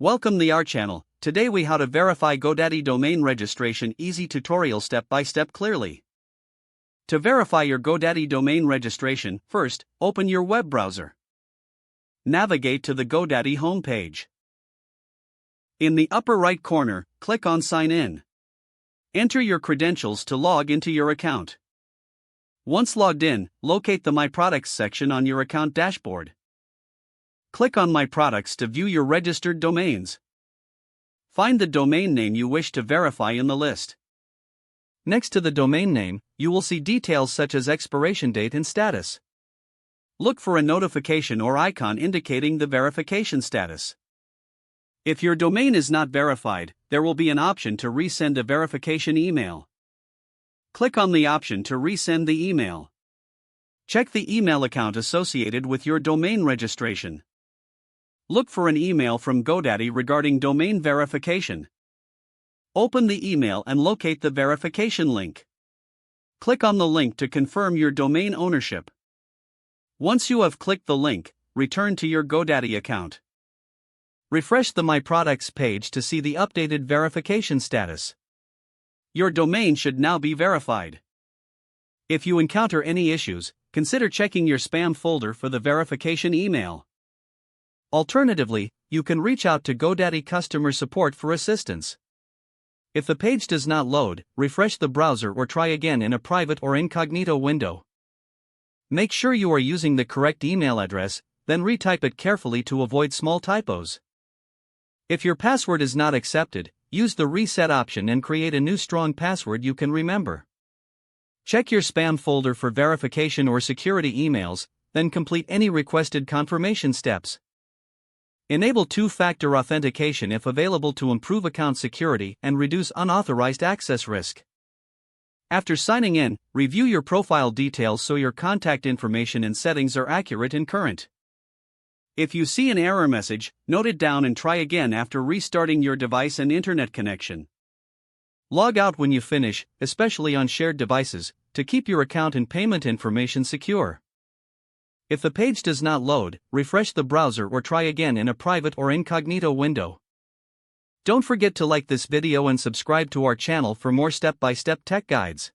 Welcome to our channel. Today we how to verify GoDaddy domain registration easy tutorial step by step clearly. To verify your GoDaddy domain registration, first, open your web browser. Navigate to the GoDaddy homepage. In the upper right corner, click on Sign In. Enter your credentials to log into your account. Once logged in, locate the My Products section on your account dashboard. Click on My Products to view your registered domains. Find the domain name you wish to verify in the list. Next to the domain name, you will see details such as expiration date and status. Look for a notification or icon indicating the verification status. If your domain is not verified, there will be an option to resend a verification email. Click on the option to resend the email. Check the email account associated with your domain registration. Look for an email from GoDaddy regarding domain verification. Open the email and locate the verification link. Click on the link to confirm your domain ownership. Once you have clicked the link, return to your GoDaddy account. Refresh the My Products page to see the updated verification status. Your domain should now be verified. If you encounter any issues, consider checking your spam folder for the verification email. Alternatively, you can reach out to GoDaddy customer support for assistance. If the page does not load, refresh the browser or try again in a private or incognito window. Make sure you are using the correct email address, then retype it carefully to avoid small typos. If your password is not accepted, use the reset option and create a new strong password you can remember. Check your spam folder for verification or security emails, then complete any requested confirmation steps. Enable two-factor authentication if available to improve account security and reduce unauthorized access risk. After signing in, review your profile details so your contact information and settings are accurate and current. If you see an error message, note it down and try again after restarting your device and internet connection. Log out when you finish, especially on shared devices, to keep your account and payment information secure. If the page does not load, refresh the browser or try again in a private or incognito window. Don't forget to like this video and subscribe to our channel for more step-by-step tech guides.